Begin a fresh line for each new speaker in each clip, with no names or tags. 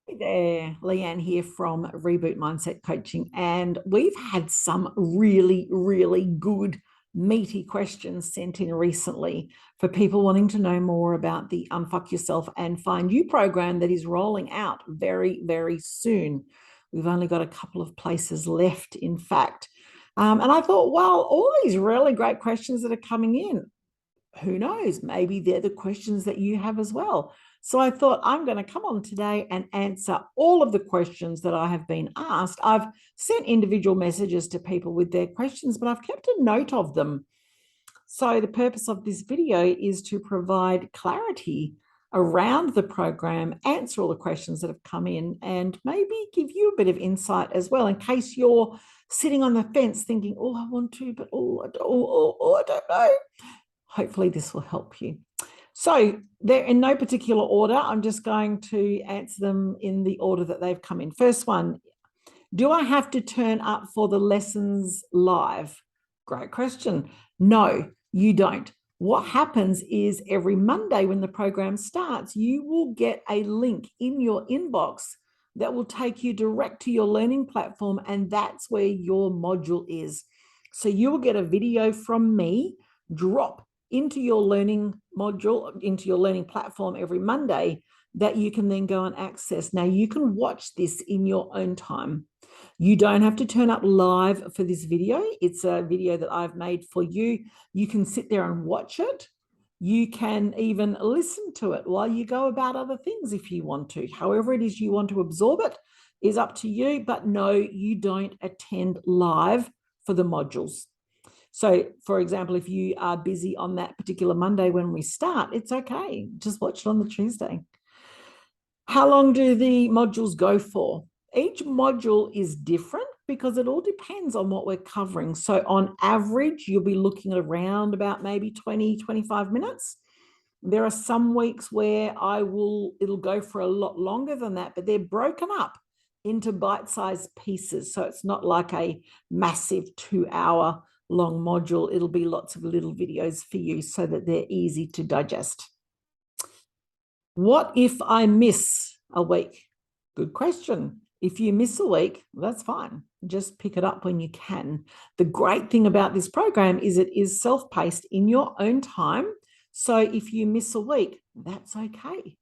Hey there, Leanne here from Reboot Mindset Coaching, and we've had some really good, meaty questions sent in recently for people wanting to know more about the Unfuck Yourself and Find You program that is rolling out very soon. We've only got a couple of places left, in fact. And I thought, well, all these really great questions that are coming in, who knows, maybe they're the questions that you have as well. So I thought I'm going to come on today and answer all of the questions that I have been asked. I've sent individual messages to people with their questions, but I've kept a note of them. So the purpose of this video is to provide clarity around the program, answer all the questions that have come in, and maybe give you a bit of insight as well, in case you're sitting on the fence thinking, oh, I want to, but I don't know. Hopefully this will help you. So they're in no particular order. I'm just going to answer them in the order that they've come in. First one, do I have to turn up for the lessons live? Great question. No, you don't. What happens is every Monday when the program starts, you will get a link in your inbox that will take you direct to your learning platform, and that's where your module is. So you will get a video from me drop into your learning module, into your learning platform every Monday that you can then go and access. Now, you can watch this in your own time. You don't have to turn up live for this video. It's a video that I've made for you. You can sit there and watch it. You can even listen to it while you go about other things if you want to. However it is you want to absorb it is up to you, but no, you don't attend live for the modules. So, for example, if you are busy on that particular Monday when we start, it's okay. Just watch it on the Tuesday. How long do the modules go for? Each module is different because it all depends on what we're covering. So on average, you'll be looking at around about maybe 20, 25 minutes. There are some weeks where it'll go for a lot longer than that, but they're broken up into bite-sized pieces. So it's not like a massive 2-hour long module. It'll be lots of little videos for you so that they're easy to digest. What if I miss a week? Good question. If you miss a week, that's fine. Just pick it up when you can. The great thing about this program is it is self-paced in your own time. So if you miss a week, that's okay.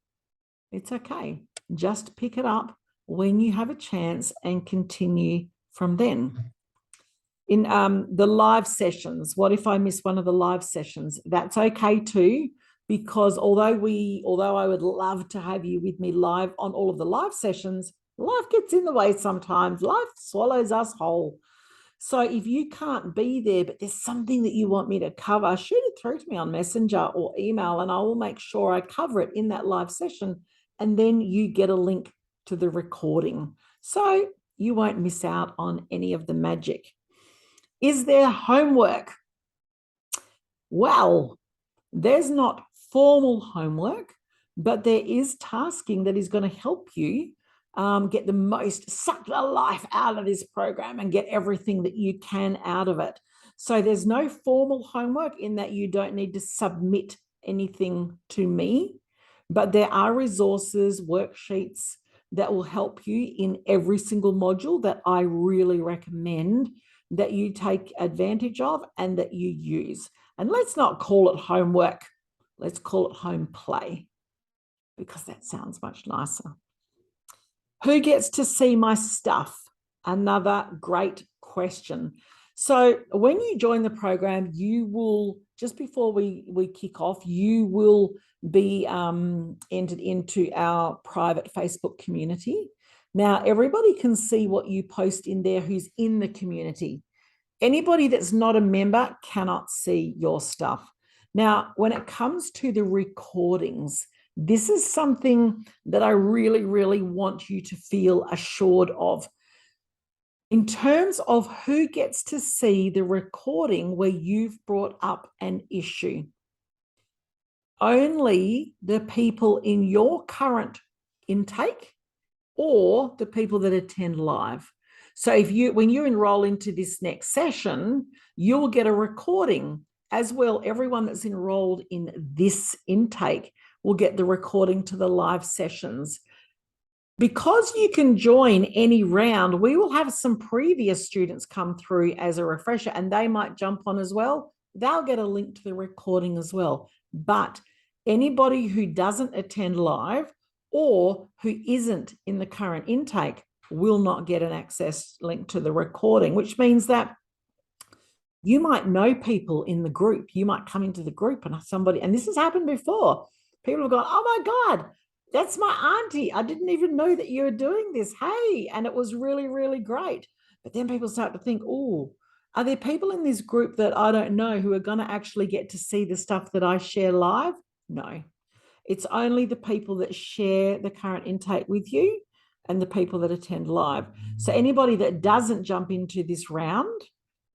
It's okay. Just pick it up when you have a chance and continue from then. In the live sessions, what if I miss one of the live sessions? That's okay too, because although I would love to have you with me live on all of the live sessions, life gets in the way sometimes. Life swallows us whole. So if you can't be there, but there's something that you want me to cover, shoot it through to me on Messenger or email, and I will make sure I cover it in that live session. And then you get a link to the recording. So you won't miss out on any of the magic. Is there homework? Well, there's not formal homework, but there is tasking that is going to help you get the most, suck the life out of this program and get everything that you can out of it. So there's no formal homework in that you don't need to submit anything to me, but there are resources, worksheets that will help you in every single module that I really recommend that you take advantage of and that you use. And let's not call it homework. Let's call it home play, because that sounds much nicer. Who gets to see my stuff? Another great question. So when you join the program, you will, just before we kick off, you will be entered into our private Facebook community. Now, everybody can see what you post in there who's in the community. Anybody that's not a member cannot see your stuff. Now, when it comes to the recordings, this is something that I really want you to feel assured of. In terms of who gets to see the recording where you've brought up an issue, only the people in your current intake or the people that attend live. So when you enroll into this next session, you'll get a recording as well. Everyone that's enrolled in this intake will get the recording to the live sessions. Because you can join any round, we will have some previous students come through as a refresher, and they might jump on as well. They'll get a link to the recording as well. But anybody who doesn't attend live or who isn't in the current intake will not get an access link to the recording, which means that you might know people in the group. You might come into the group and somebody, and this has happened before, people have gone, oh my God, that's my auntie. I didn't even know that you were doing this. Hey, and it was really, really great. But then people start to think, oh, are there people in this group that I don't know who are going to actually get to see the stuff that I share live? No, it's only the people that share the current intake with you and the people that attend live. So anybody that doesn't jump into this round,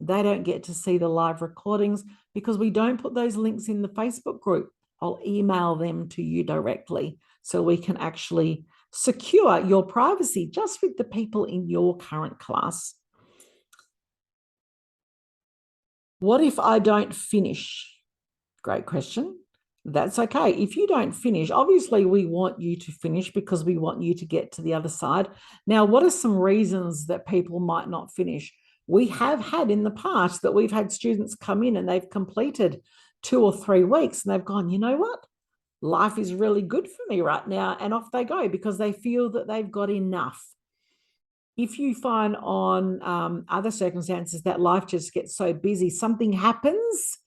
they don't get to see the live recordings because we don't put those links in the Facebook group. I'll email them to you directly so we can actually secure your privacy just with the people in your current class. What if I don't finish? Great question. That's okay. If you don't finish, obviously we want you to finish because we want you to get to the other side. Now, what are some reasons that people might not finish? We have had in the past that we've had students come in and they've completed 2 or 3 weeks and they've gone, you know what? Life is really good for me right now. And off they go because they feel that they've got enough. If you find on other circumstances that life just gets so busy, something happens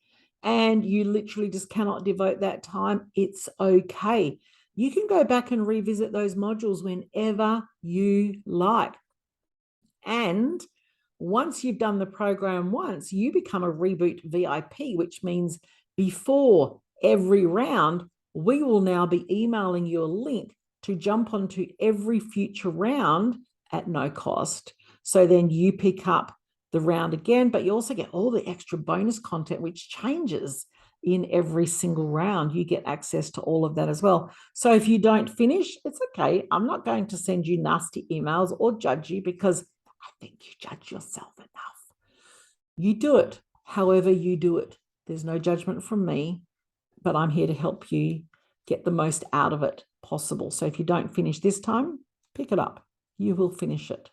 and you literally just cannot devote that time, it's okay. You can go back and revisit those modules whenever you like. And once you've done the program once, you become a Reboot VIP, which means before every round, we will now be emailing you a link to jump onto every future round at no cost. So then you pick up the round again, but you also get all the extra bonus content, which changes in every single round. You get access to all of that as well. So if you don't finish, it's okay. I'm not going to send you nasty emails or judge you because I think you judge yourself enough. You do it however you do it. There's no judgment from me, but I'm here to help you get the most out of it possible. So if you don't finish this time, pick it up. You will finish it.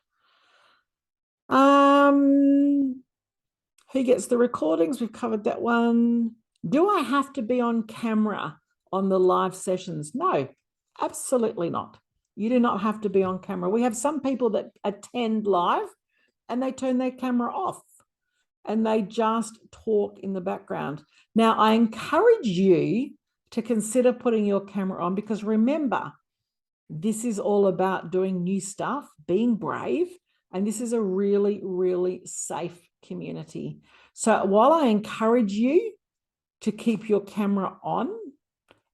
Who gets the recordings? We've covered that one. Do I have to be on camera on the live sessions? No, absolutely not. You do not have to be on camera. We have some people that attend live and they turn their camera off and they just talk in the background. Now, I encourage you to consider putting your camera on because remember, this is all about doing new stuff, being brave, and this is a really, really safe community. So while I encourage you to keep your camera on,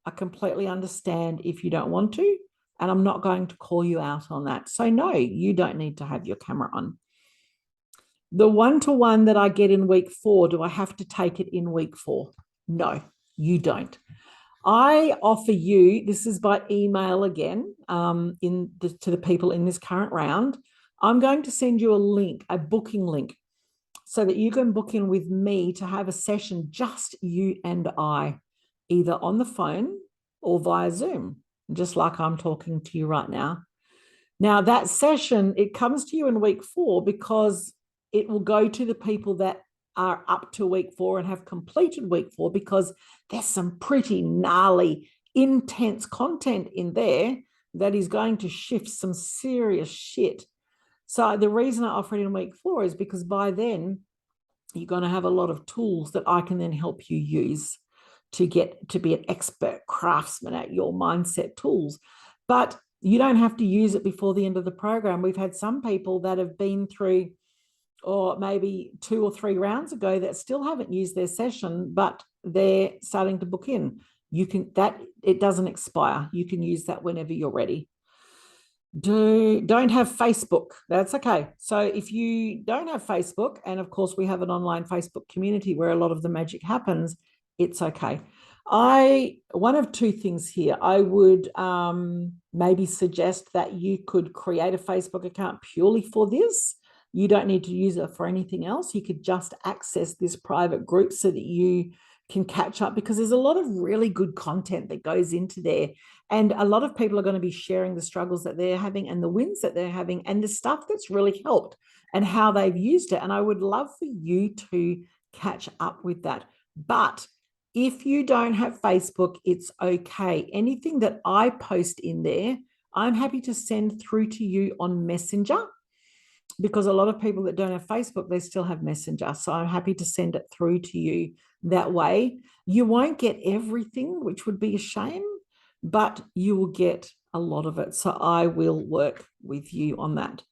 I completely understand if you don't want to, and I'm not going to call you out on that. So no, you don't need to have your camera on. The one-to-one that I get in week 4, do I have to take it in week 4? No, you don't. I offer you, this is by email again, to the people in this current round. I'm going to send you a link, a booking link, so that you can book in with me to have a session, just you and I, either on the phone or via Zoom, just like I'm talking to you right now. Now, that session, it comes to you in week 4 because it will go to the people that are up to week 4 and have completed week 4 because there's some pretty gnarly, intense content in there that is going to shift some serious shit. So the reason I offer it in week 4 is because by then you're going to have a lot of tools that I can then help you use to get to be an expert craftsman at your mindset tools. But you don't have to use it before the end of the program. We've had some people that have been through or maybe 2 or 3 rounds ago that still haven't used their session, but they're starting to book in. You can, that it doesn't expire. You can use that whenever you're ready. Don't have Facebook. That's okay. So if you don't have Facebook, and of course we have an online Facebook community where a lot of the magic happens, it's okay. One of 2 things here. I would maybe suggest that you could create a Facebook account purely for this. You don't need to use it for anything else. You could just access this private group so that you can catch up, because there's a lot of really good content that goes into there. And a lot of people are going to be sharing the struggles that they're having and the wins that they're having and the stuff that's really helped and how they've used it. And I would love for you to catch up with that. But if you don't have Facebook, it's okay. Anything that I post in there, I'm happy to send through to you on Messenger, because a lot of people that don't have Facebook, they still have Messenger. So I'm happy to send it through to you that way. You won't get everything, which would be a shame, but you will get a lot of it. So I will work with you on that.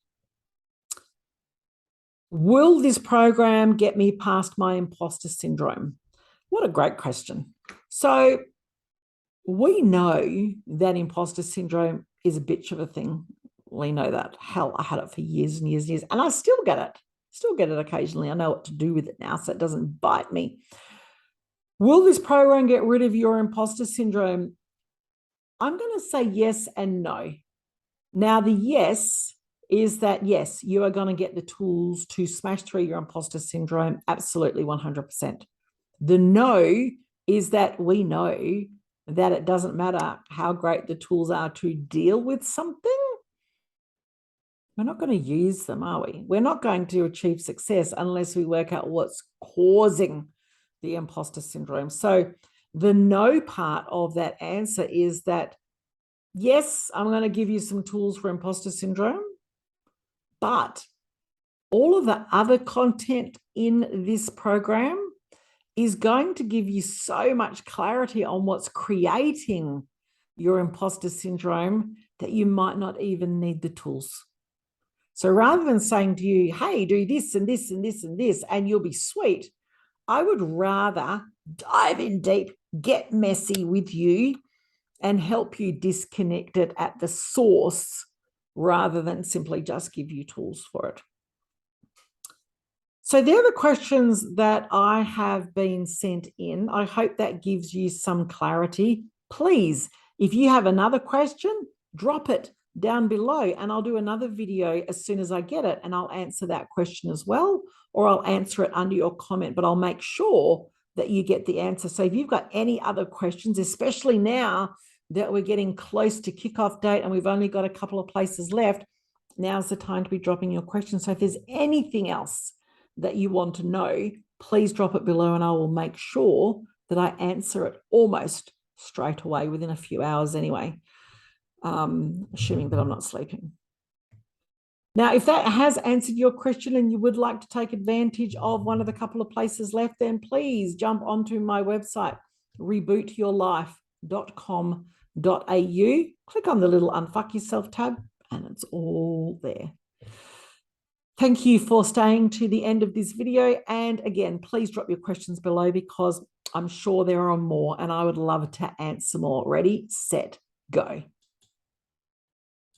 Will this program get me past my imposter syndrome? What a great question. So we know that imposter syndrome is a bitch of a thing. We know that. Hell, I had it for years and years and years, and I still get it occasionally. I know what to do with it now, so it doesn't bite me. Will this program get rid of your imposter syndrome? I'm going to say yes and no. Now, the yes is that, yes, you are going to get the tools to smash through your imposter syndrome, absolutely 100%. The no is that we know that it doesn't matter how great the tools are to deal with something, we're not going to use them, are we? We're not going to achieve success unless we work out what's causing the imposter syndrome. So the no part of that answer is that, yes, I'm going to give you some tools for imposter syndrome, but all of the other content in this program is going to give you so much clarity on what's creating your imposter syndrome that you might not even need the tools. So rather than saying to you, hey, do this and this and this and this, and you'll be sweet, I would rather dive in deep, get messy with you, and help you disconnect it at the source rather than simply just give you tools for it. So they're the questions that I have been sent in. I hope that gives you some clarity. Please, if you have another question, drop it down below and I'll do another video as soon as I get it, and I'll answer that question as well, or I'll answer it under your comment, but I'll make sure that you get the answer. So if you've got any other questions, especially now that we're getting close to kickoff date and we've only got a couple of places left, now's the time to be dropping your questions. So if there's anything else that you want to know, please drop it below and I will make sure that I answer it almost straight away within a few hours anyway, assuming that I'm not sleeping. Now, if that has answered your question and you would like to take advantage of one of the couple of places left, then please jump onto my website, rebootyourlife.com.au. Click on the little Unfuck Yourself tab and it's all there. Thank you for staying to the end of this video. And again, please drop your questions below because I'm sure there are more and I would love to answer more. Ready, set, go.